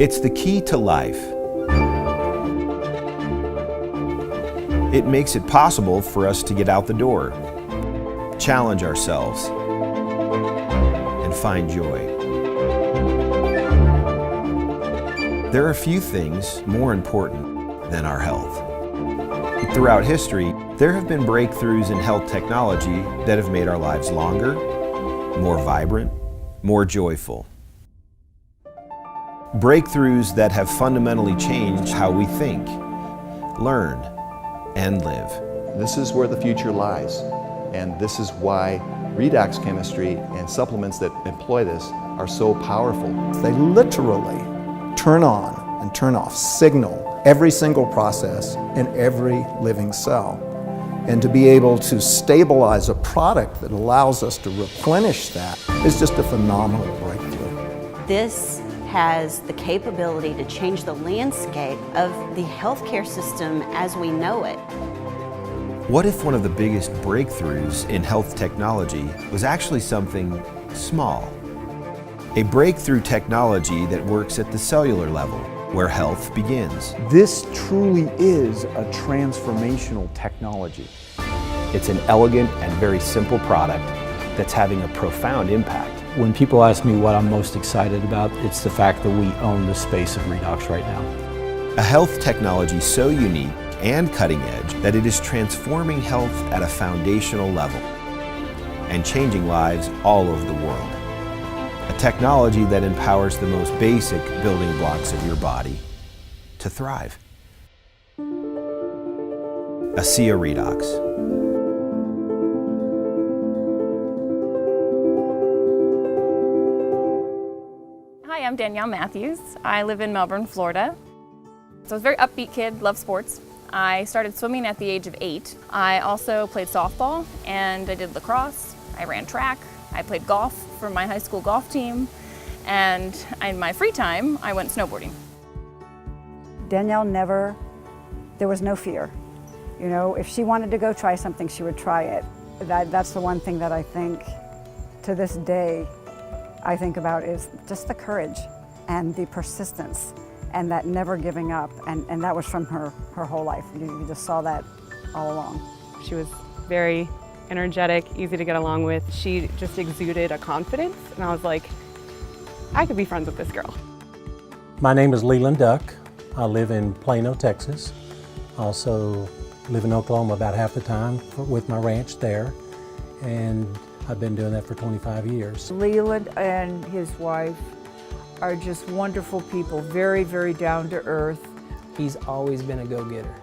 It's the key to life. It makes it possible for us to get out the door, challenge ourselves, and find joy. There are few things more important than our health. Throughout history, there have been breakthroughs in health technology that have made our lives longer, more vibrant, more joyful. Breakthroughs that have fundamentally changed how we think, learn, and live. This is where the future lies, and this is why redox chemistry and supplements that employ this are so powerful. They literally turn on and turn off, signal every single process in every living cell. And to be able to stabilize a product that allows us to replenish that is just a phenomenal breakthrough. This has the capability to change the landscape of the healthcare system as we know it. What if one of the biggest breakthroughs in health technology was actually something small? A breakthrough technology that works at the cellular level, where health begins. This truly is a transformational technology. It's an elegant and very simple product that's having a profound impact. When people ask me what I'm most excited about, it's the fact that we own the space of redox right now. A health technology so unique and cutting edge that it is transforming health at a foundational level and changing lives all over the world. A technology that empowers the most basic building blocks of your body to thrive. ASEA Redox. Hi, I'm Danielle Matthews. I live in Melbourne, Florida. So I was a very upbeat kid, loved sports. I started swimming at the age of 8. I also played softball and I did lacrosse. I ran track. I played golf for my high school golf team. And in my free time, I went snowboarding. Danielle there was no fear. You know, if she wanted to go try something, she would try it. That's the one thing that I think to this day I think about is just the courage and the persistence and that never giving up. And that was from her whole life. You just saw that all along. She was very energetic, easy to get along with. She just exuded a confidence, and I was like, I could be friends with this girl. My name is Leland Duck. I live in Plano, Texas. I also live in Oklahoma about half the time with my ranch there, and I've been doing that for 25 years. Leland and his wife are just wonderful people, very, very down to earth. He's always been a go-getter.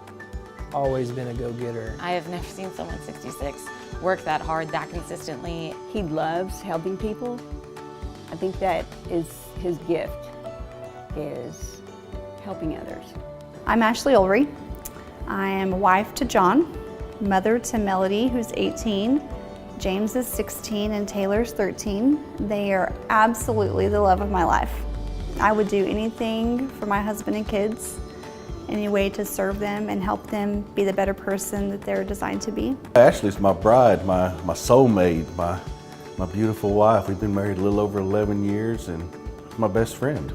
Always been a go-getter. I have never seen someone 66 work that hard, that consistently. He loves helping people. I think that is his gift, is helping others. I'm Ashley Ulrey. I am a wife to John, mother to Melody, who's 18, James is 16, and Taylor's 13. They are absolutely the love of my life. I would do anything for my husband and kids, any way to serve them and help them be the better person that they're designed to be. Ashley's my bride, my soulmate, my beautiful wife. We've been married a little over 11 years, and she's my best friend.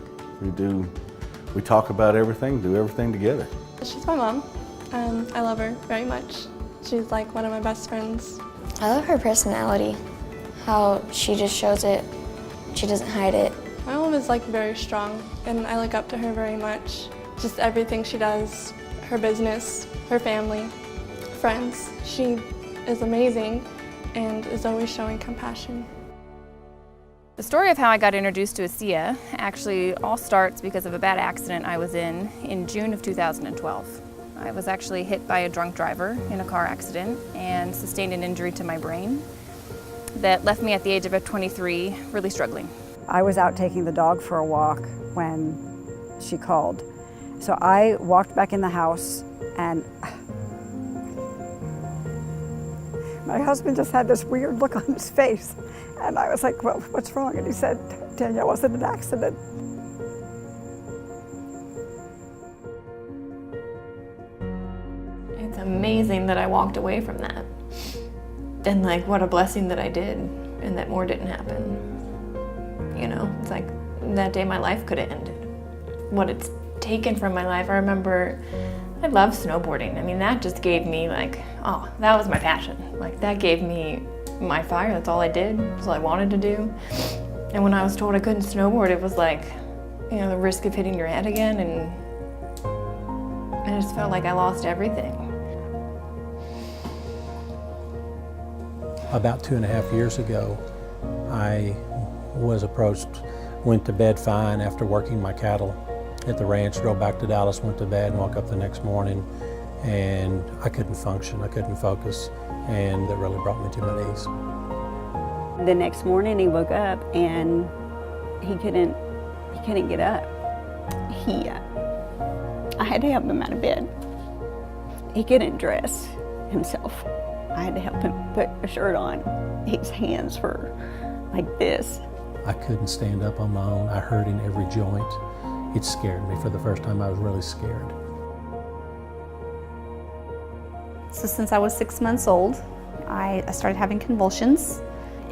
We talk about everything, do everything together. She's my mom. I love her very much. She's like one of my best friends. I love her personality, how she just shows it, she doesn't hide it. My mom is like very strong, and I look up to her very much. Just everything she does, her business, her family, friends. She is amazing and is always showing compassion. The story of how I got introduced to ASEA actually all starts because of a bad accident I was in June of 2012. I was actually hit by a drunk driver in a car accident and sustained an injury to my brain that left me at the age of 23 really struggling. I was out taking the dog for a walk when she called. So I walked back in the house and my husband just had this weird look on his face. And I was like, well, what's wrong? And he said, Danielle, was it an accident? It's amazing that I walked away from that. And like, what a blessing that I did and that more didn't happen. You know, it's like that day my life could have ended. what it's taken from my life. I remember I love snowboarding. I mean, that just gave me like, oh, that was my passion. Like that gave me my fire. That's all I did. That's all I wanted to do. And when I was told I couldn't snowboard, it was like, you know, the risk of hitting your head again, and I just felt like I lost everything. About 2.5 years ago, I was approached, went to bed fine after working my cattle at the ranch, drove back to Dallas, went to bed, and woke up the next morning, and I couldn't function, I couldn't focus, and that really brought me to my knees. The next morning he woke up and he couldn't get up. I had to help him out of bed. He couldn't dress himself. I had to help him put a shirt on. His hands were like this. I couldn't stand up on my own. I hurt in every joint. It scared me. For the first time, I was really scared. So since I was 6 months old, I started having convulsions.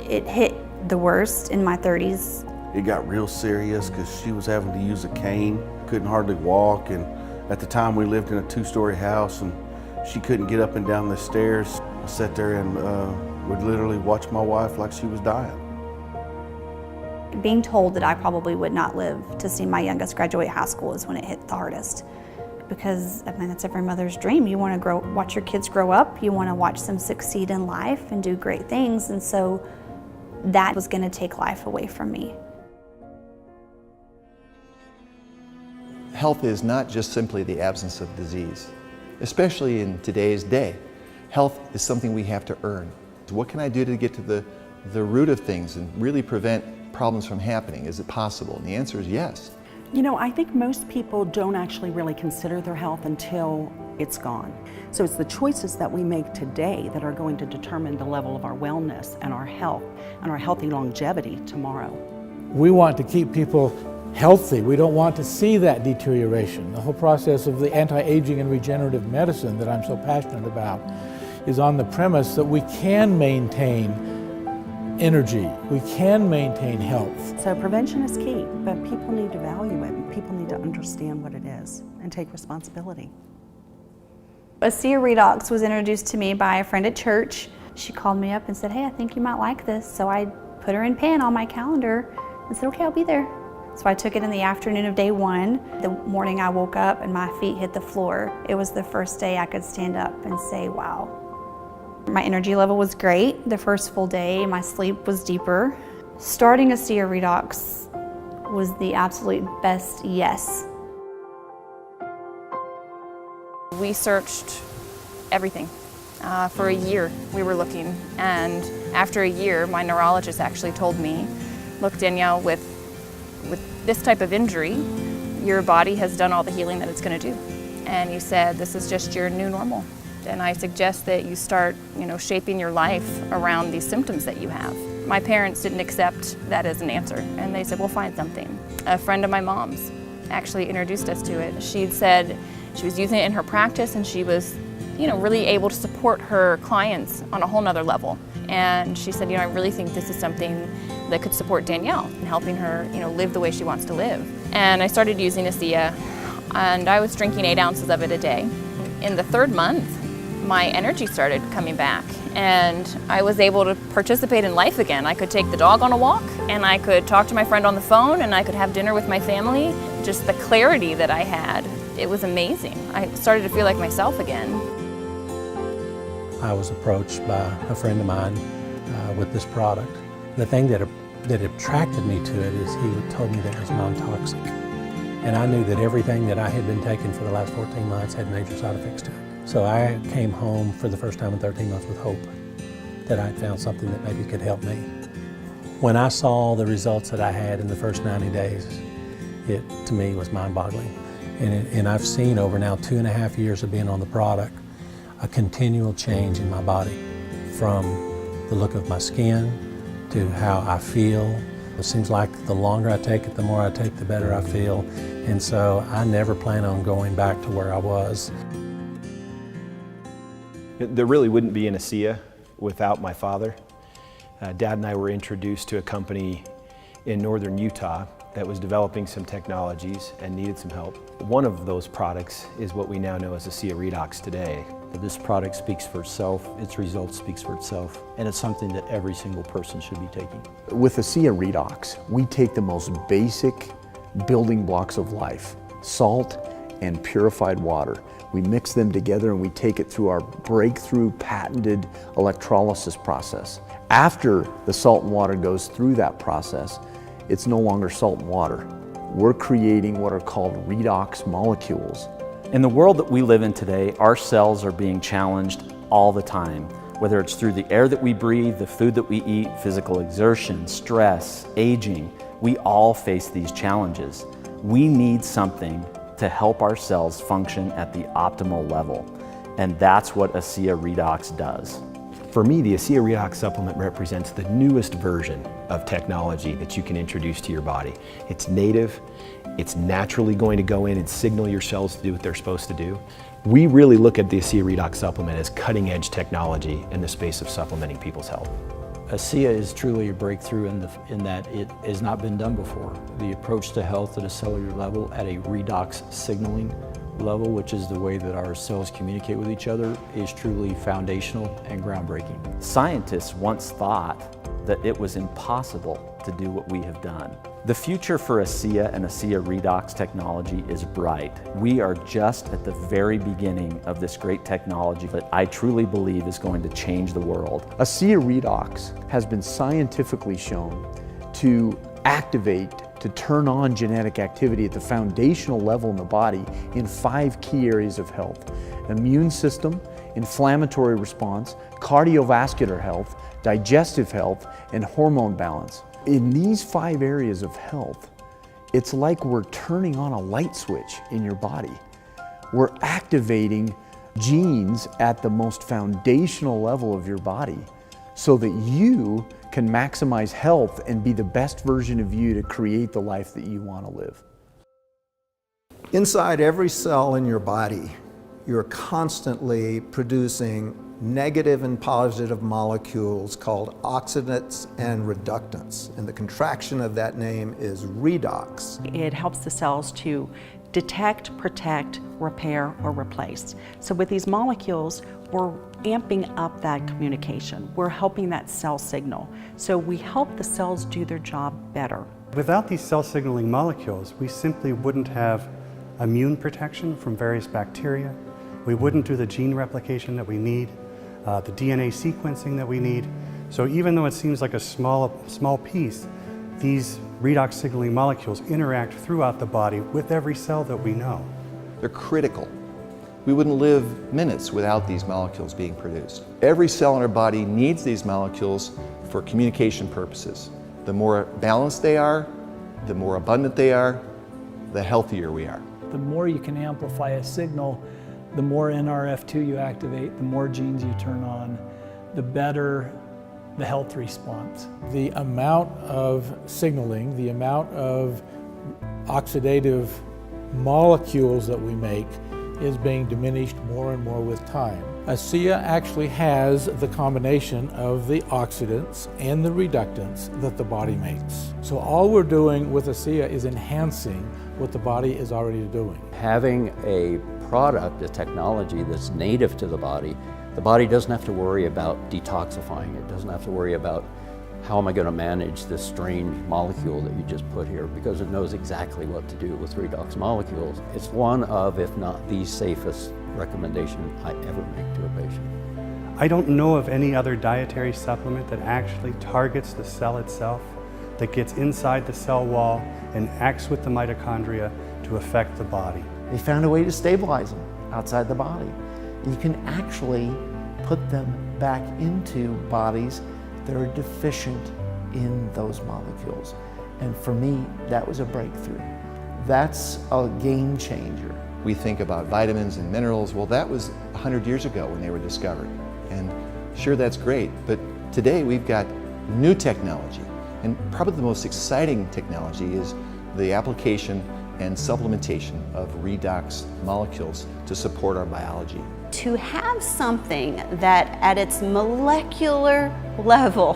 It hit the worst in my 30s. It got real serious because she was having to use a cane, couldn't hardly walk, and at the time we lived in a 2-story house and she couldn't get up and down the stairs. I sat there and would literally watch my wife like she was dying. Being told that I probably would not live to see my youngest graduate high school is when it hit the hardest. Because, I mean, that's every mother's dream. You want to watch your kids grow up, you want to watch them succeed in life and do great things, and so that was going to take life away from me. Health is not just simply the absence of disease, especially in today's day. Health is something we have to earn. What can I do to get to the root of things and really prevent problems from happening? Is it possible? And the answer is yes. You know, I think most people don't actually really consider their health until it's gone. So it's the choices that we make today that are going to determine the level of our wellness and our health and our healthy longevity tomorrow. We want to keep people healthy. We don't want to see that deterioration. The whole process of the anti-aging and regenerative medicine that I'm so passionate about is on the premise that we can maintain energy, we can maintain health. So prevention is key, but people need to value it and people need to understand what it is and take responsibility. ASEA Redox was introduced to me by a friend at church. She called me up and said, hey, I think you might like this. So I put her in pen on my calendar and said, okay, I'll be there. So I took it in the afternoon of day 1. The morning I woke up and my feet hit the floor. It was the first day I could stand up and say, wow. My energy level was great. The first full day, my sleep was deeper. Starting ASEA Redox was the absolute best yes. We searched everything. For a year we were looking, and after a year my neurologist actually told me, look Danielle, with this type of injury, your body has done all the healing that it's going to do. And you said, this is just your new normal. And I suggest that you start, shaping your life around these symptoms that you have. My parents didn't accept that as an answer, and they said, we'll find something. A friend of my mom's actually introduced us to it. She'd said she was using it in her practice, and she was, really able to support her clients on a whole nother level. And she said, I really think this is something that could support Danielle in helping her, live the way she wants to live. And I started using ASEA, and I was drinking 8 ounces of it a day. In the 3rd month, my energy started coming back, and I was able to participate in life again. I could take the dog on a walk, and I could talk to my friend on the phone, and I could have dinner with my family. Just the clarity that I had, it was amazing. I started to feel like myself again. I was approached by a friend of mine with this product. The thing that attracted me to it is he told me that it was non-toxic. And I knew that everything that I had been taking for the last 14 months had major side effects to it. So I came home for the first time in 13 months with hope that I'd found something that maybe could help me. When I saw the results that I had in the first 90 days, it to me was mind-boggling. And I've seen over now 2.5 years of being on the product, a continual change in my body, from the look of my skin to how I feel. It seems like the longer I take it, the more I take, the better I feel. And so I never plan on going back to where I was. There really wouldn't be an ASEA without my father. Dad and I were introduced to a company in northern Utah that was developing some technologies and needed some help. One of those products is what we now know as ASEA Redox today. This product speaks for itself, its results speaks for itself, and it's something that every single person should be taking. With ASEA Redox, we take the most basic building blocks of life, salt and purified water. We mix them together and we take it through our breakthrough patented electrolysis process. After the salt and water goes through that process, it's no longer salt and water. We're creating what are called redox molecules. In the world that we live in today, our cells are being challenged all the time, whether it's through the air that we breathe, the food that we eat, physical exertion, stress, aging. We all face these challenges. We need something to help our cells function at the optimal level, and that's what ASEA Redox does. For me, the ASEA Redox supplement represents the newest version of technology that you can introduce to your body. It's native, it's naturally going to go in and signal your cells to do what they're supposed to do. We really look at the ASEA Redox supplement as cutting-edge technology in the space of supplementing people's health. ASEA is truly a breakthrough in that it has not been done before. The approach to health at a cellular level, at a redox signaling level, which is the way that our cells communicate with each other, is truly foundational and groundbreaking. Scientists once thought that it was impossible to do what we have done. The future for ASEA and ASEA Redox technology is bright. We are just at the very beginning of this great technology that I truly believe is going to change the world. ASEA Redox has been scientifically shown to activate, to turn on genetic activity at the foundational level in the body in 5 key areas of health: immune system, inflammatory response, cardiovascular health, digestive health, and hormone balance. In these 5 areas of health, it's like we're turning on a light switch in your body. We're activating genes at the most foundational level of your body so that you can maximize health and be the best version of you to create the life that you want to live. Inside every cell in your body, you're constantly producing negative and positive molecules called oxidants and reductants. And the contraction of that name is redox. It helps the cells to detect, protect, repair, or replace. So with these molecules, we're amping up that communication. We're helping that cell signal. So we help the cells do their job better. Without these cell signaling molecules, we simply wouldn't have immune protection from various bacteria. We wouldn't do the gene replication that we need, the DNA sequencing that we need. So even though it seems like a small piece, these redox signaling molecules interact throughout the body with every cell that we know. They're critical. We wouldn't live minutes without these molecules being produced. Every cell in our body needs these molecules for communication purposes. The more balanced they are, the more abundant they are, the healthier we are. The more you can amplify a signal, the more NRF2 you activate, the more genes you turn on, the better the health response. The amount of signaling, the amount of oxidative molecules that we make is being diminished more and more with time. ASEA actually has the combination of the oxidants and the reductants that the body makes. So all we're doing with ASEA is enhancing what the body is already doing. Having a product, a technology that's native to the body doesn't have to worry about detoxifying it, doesn't have to worry about how am I going to manage this strange molecule that you just put here, because it knows exactly what to do with redox molecules. It's one of, if not the safest recommendation I ever make to a patient. I don't know of any other dietary supplement that actually targets the cell itself, that gets inside the cell wall and acts with the mitochondria to affect the body. They found a way to stabilize them outside the body. You can actually put them back into bodies that are deficient in those molecules. And for me, that was a breakthrough. That's a game changer. We think about vitamins and minerals. Well, that was 100 years ago when they were discovered. And sure, that's great, but today we've got new technology. And probably the most exciting technology is the application and supplementation of redox molecules to support our biology. To have something that at its molecular level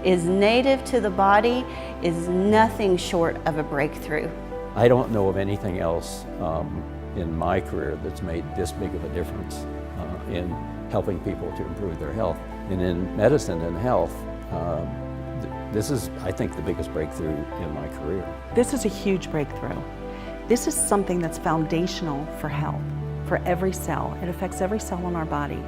is native to the body is nothing short of a breakthrough. I don't know of anything else in my career that's made this big of a difference in helping people to improve their health. And in medicine and health, this is, I think, the biggest breakthrough in my career. This is a huge breakthrough. This is something that's foundational for health, for every cell. It affects every cell in our body.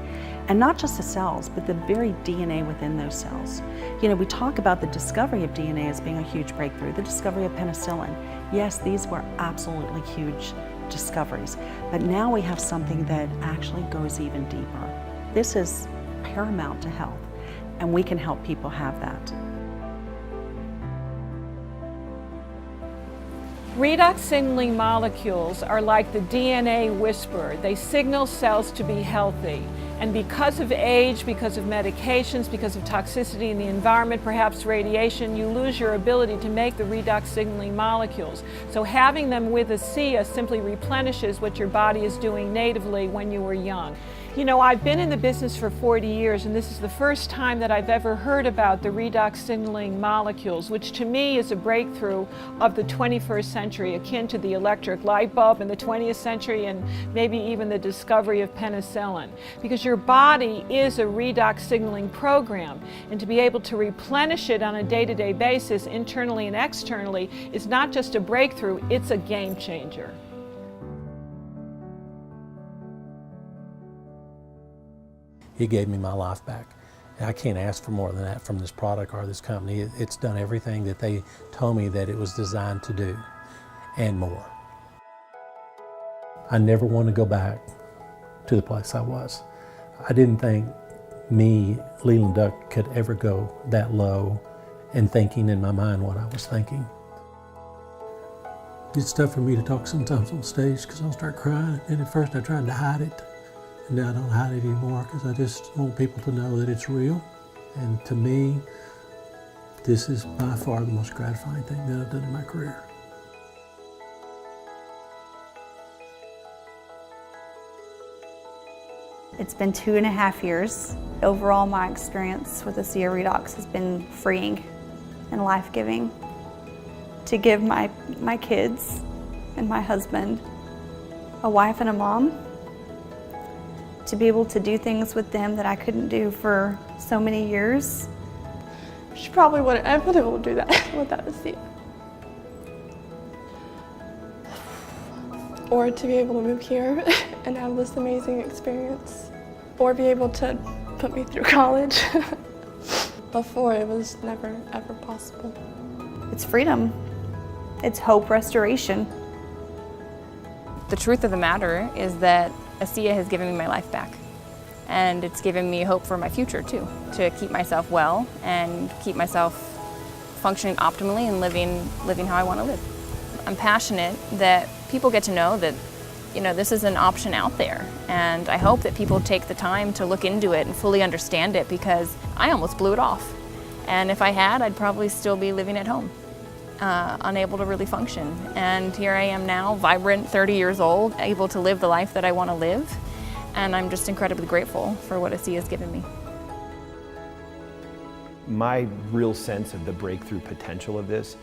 And not just the cells, but the very DNA within those cells. You know, we talk about the discovery of DNA as being a huge breakthrough, the discovery of penicillin. Yes, these were absolutely huge discoveries, but now we have something that actually goes even deeper. This is paramount to health, and we can help people have that. Redox signaling molecules are like the DNA whisperer. They signal cells to be healthy. And because of age, because of medications, because of toxicity in the environment, perhaps radiation, you lose your ability to make the redox signaling molecules. So having them with ASEA simply replenishes what your body is doing natively when you were young. You know, I've been in the business for 40 years, and this is the first time that I've ever heard about the redox signaling molecules, which to me is a breakthrough of the 21st century, akin to the electric light bulb in the 20th century and maybe even the discovery of penicillin. Because your body is a redox signaling program, and to be able to replenish it on a day-to-day basis, internally and externally, is not just a breakthrough, it's a game changer. It gave me my life back. I can't ask for more than that from this product or this company. It's done everything that they told me that it was designed to do, and more. I never want to go back to the place I was. I didn't think me, Leland Duck, could ever go that low and thinking in my mind what I was thinking. It's tough for me to talk sometimes on stage because I'll start crying, and at first I tried to hide it. And now I don't hide it anymore because I just want people to know that it's real. And to me, this is by far the most gratifying thing that I've done in my career. It's been 2.5 years. Overall, my experience with ASEA Redox has been freeing and life-giving. To give my kids and my husband a wife and a mom, to be able to do things with them that I couldn't do for so many years. She probably wouldn't have been able to do that without ASEA. Or to be able to move here and have this amazing experience. Or be able to put me through college. Before, it was never, ever possible. It's freedom. It's hope restoration. The truth of the matter is that ASEA has given me my life back, and it's given me hope for my future too, to keep myself well and keep myself functioning optimally and living how I want to live. I'm passionate that people get to know that, you know, this is an option out there, and I hope that people take the time to look into it and fully understand it, because I almost blew it off, and if I had, I'd probably still be living at home. Unable to really function. And here I am now, vibrant, 30 years old, able to live the life that I want to live. And I'm just incredibly grateful for what ASEA has given me. My real sense of the breakthrough potential of this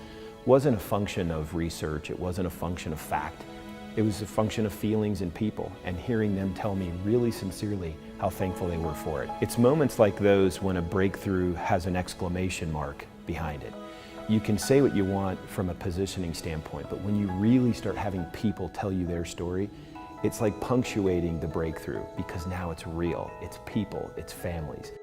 wasn't a function of research, it wasn't a function of fact. It was a function of feelings and people, and hearing them tell me really sincerely how thankful they were for it. It's moments like those when a breakthrough has an exclamation mark behind it. You can say what you want from a positioning standpoint, but when you really start having people tell you their story, it's like punctuating the breakthrough, because now it's real, it's people, it's families.